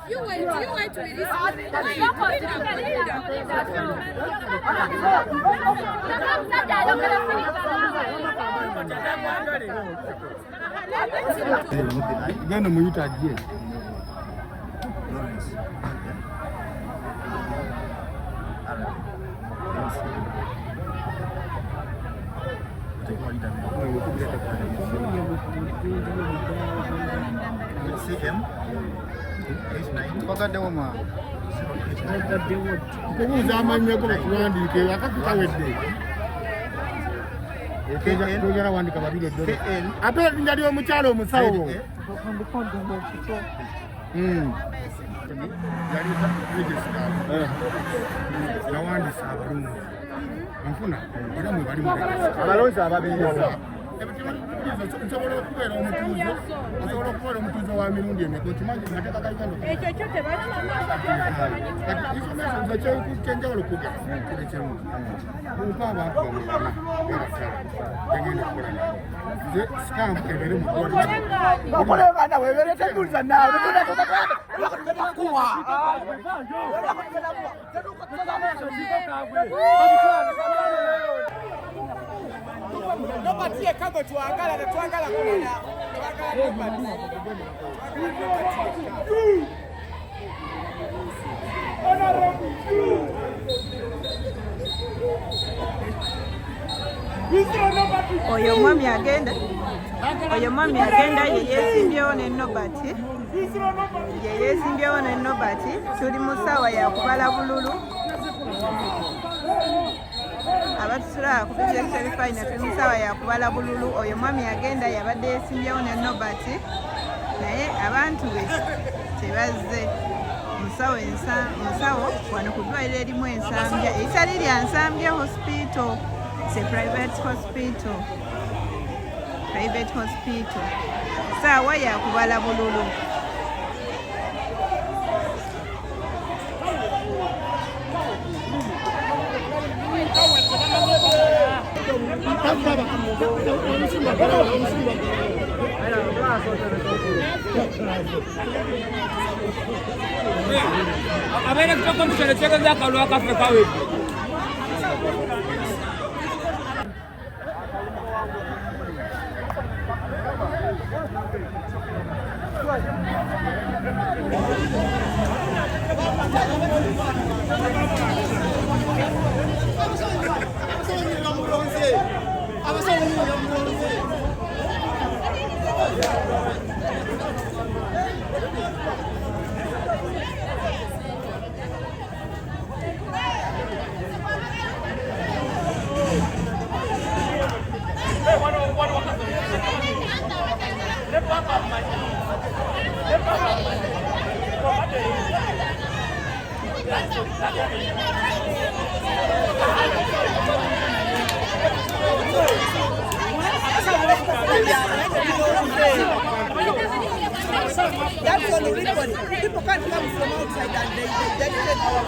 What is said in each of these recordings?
You wait to release Gana muyita je. Kubuuza amannya go bakuwandiike akakutawedde. Ekera wandika babiri eddole. Ate erinnya ly'omukyalo omusawo. Yawandiisa abalungi. Nfuna era mwe bali abalonzi ababeera. Nsobola okubeera omutuuzo, nsobola okubeera omutuuzo wa mirundi emeka okimanyi mateeka ga Uganda. ekyo kyo Kati information nze kyenjawulo okugeza kiri kimu. Mumpa abantu bamulana era ssala tegenda okukola nabo. Nze sikampu ebeere mu ggwanga. Okola baana weebeere tebuuliza naawe kuwa. Nobody kago twagala na twagala kuona twagala oyo mwami agenda ye yeesimbyewo ne Nobati tuli mu ssaawa ya kubala bululu abatusula ku BGSL final tuli mu ssaawa ya kubala bululu oyo mwami agenda yabadde yeesimbyewo ne Nobati naye abantu be tebazze musawo wano ku ddwaliro erimu ensambya eritali lya nsambya hospital. It's a private hospital. Ssaawa ya kubala bululu. Avere che commissione c'è da callo a caffè cawe. That's all the people. People can't come from outside and they said our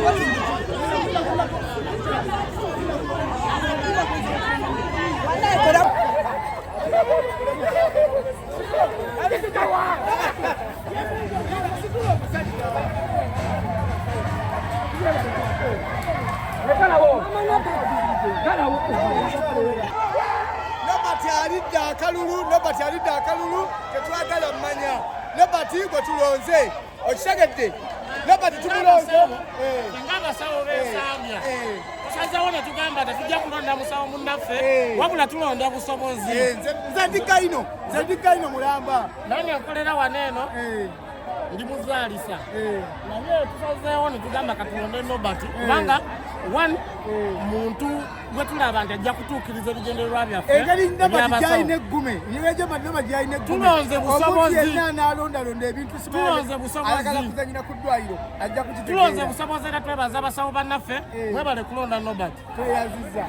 what is Nobody alidde akalulu tetwagala mmanya. Nobody gwe tulonze okitegedde. Nobody tumulonze ng'abasawo beesambya tusazeewo ne tugamba tetujja kulonda musawo munnaffe wabula tulonda busobozi. nze ndikka ino mulamba naye nkolera wano eno ndi muzalisa naye tusazeewo ne tugamba katulonde Nobert kubanga one muntu gwe tulaba nti ajja kutuukiriza ebigendererwa byaffe engeri Nobert gy'alina eggume Nobert gy'alina eggume tulonze busobozi yenna n'alondalonda ebintu tulonze busobozi ayagala kuzanyira ku ddwaliro ajja kukitegeera tulonze busobozi era twebaza abasawo bannaffe mwebale kulonda Nobert tweyaziza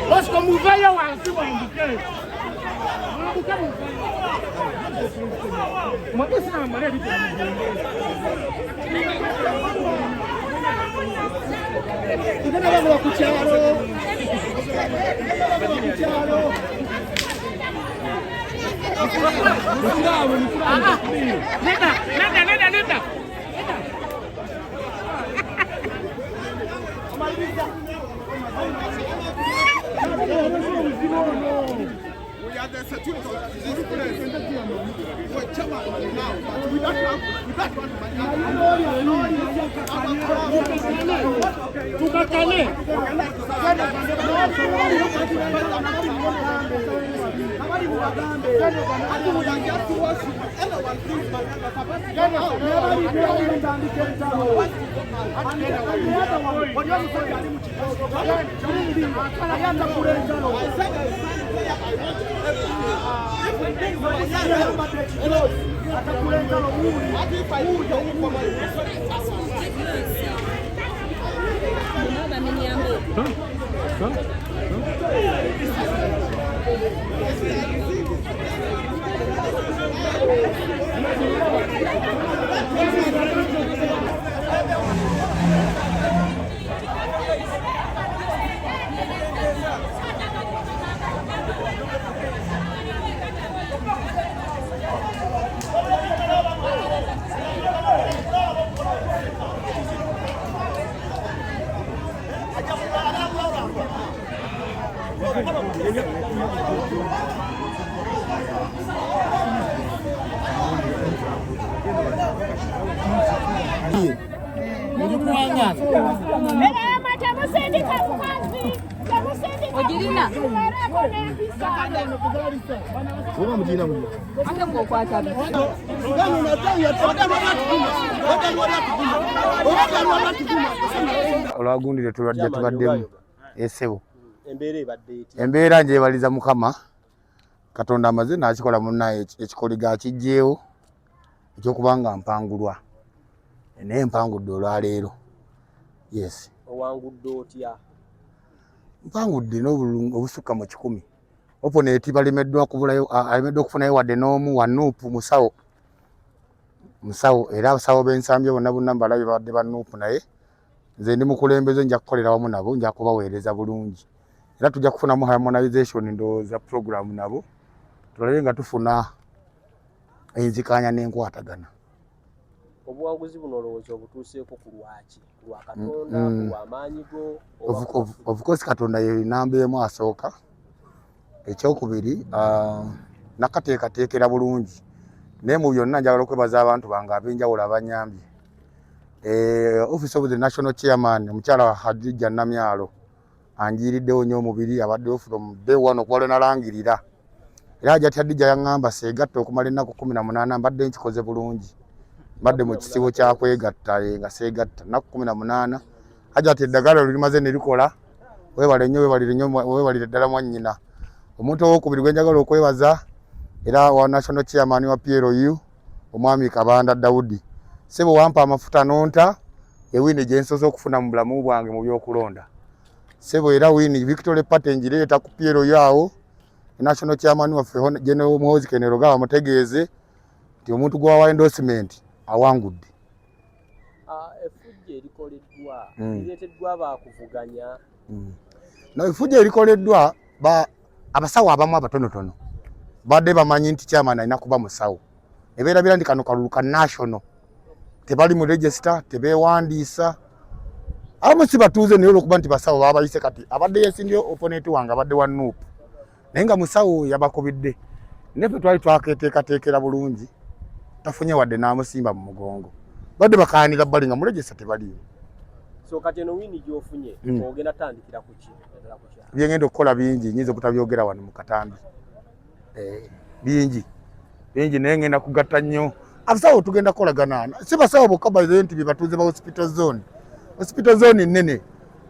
Bos como veio wansi wanduke. Mwato sina mbale bitu. Tugenda baba ku kyalo. Nenda. We are the security of this place. We're chairman now, but we don't have Ogirina. Oba mujina mu. Ate ng'okwata bi. Olwagundire tubaddemu esebo. Embeera njebaliza Mukama Katonda amaze n'akikola munnaye ekikoliga akijjeewo ekyokubanga mpangulwa. Naye mpangudde olwaleero. Yes. Owangudde otya? Mpangudde n'obulungi obusukka mu 100. Opponent balemeddwa okufunayo wadde n'omu wa Nuupu musawo era abasawo b'ensambya bonna mbalabe badde ba Nuupu naye nze ndi mukulembeze nja kukolera wamu nabo nja kubaweereza bulungi. Era tujja kufunamu harmonization ndowooza program nabo tulabe nga tufuna enzikanya n'enkwatagana. Obuwanguzi buno olowooza obutuuseeko ku lwaki? Ku lwa Katonda, ku lw'amaanyi go? Of course Katonda ye namba emu asooka. Ekyokubiri nakateekateekera bulungi. Naye mu byonna njagala okwebaza abantu bange ab'enjawulo abanyambye. Office of the National Chairman omukyala Hadija Namyalo anjiriddewo nnyo omubiri abaddewo from day one okuba nalangirira. Era Hajjati Hadija yaŋŋamba seegatta okumala ennaku 18 mbadde nkikoze bulungi. Mbadde mu kisibo kya kwegatta nga seegatta ennaku 18. Hajjati eddagala limaze ne likola. Weebale nnyo weebalire ddala mwannyina. Omuntu owokubiri gwe njagala okwebaza era wa National Chairman wa PLU omwami Kabanda Daudi. Sebo wampa amafuta nonta ewini gye nsoze okufuna mu bulamu bwange mu by'okulonda. Sebo era wini Victoria Party ngireeta ku PLU awo National Chairman waffe General Muhoozi Keneroga bamutegeeze nti omuntu gwawa endorsement awangudde. Effujjo erikoleddwa lireeteddwa baakuvuganya. No effujjo erikoleddwa abasawo abamu abatonotono badde bamanyi nti chairman alina kuba musawo. Ebeera ndi kano kalulu ka national tebali mu register tebeewandiisa. Abamu si batuuze naye olwokuba nti basawo babayise kati abadde yeesimbye opponent wange abadde wa Nuupu. Naye nga musawo yabakubidde. Ne ffe twali twaketeekateekera bulungi tafunye wadde n'amusimba mu mugongo. Badde bakaanira bbali nga mu register tebaliyo. So kati eno wini gy'ofunye ogenda tandikira ku ki? Byengenda okukola bingi nyinza obutabyogera wano mu katambi. Bingi naye ngenda kugatta nnyo. Abasawo tugenda kukolagana. Si basawo bokka bayize nti batuuze ba hospital zone. Hospital zone nnene.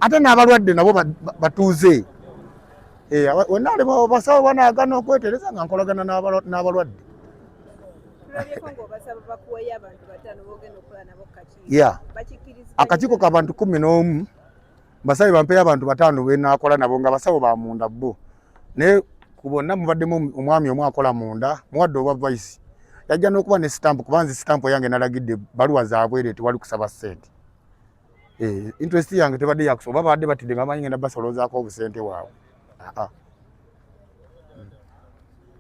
Ate n'abalwadde nabo batuuze. Wennaalema basawo banaagana okwetereza nga nkolagana n'abalwadde. Akakiiko k'abantu 11 basabe bampeera abantu 5 benaakola nabo nga basawo ba munda bo. Naye ku bonna mubaddemu omwami omu akola munda muwadde oba vice. Yajja n'okuba ne stamp kubanzi stamp yange nalagidde baluwa zaabwe tewali kusaba ssente. Interest yange tebadde yakusoma babadde batidde nga bamanyi ngenda basolozaako obusente waabwe.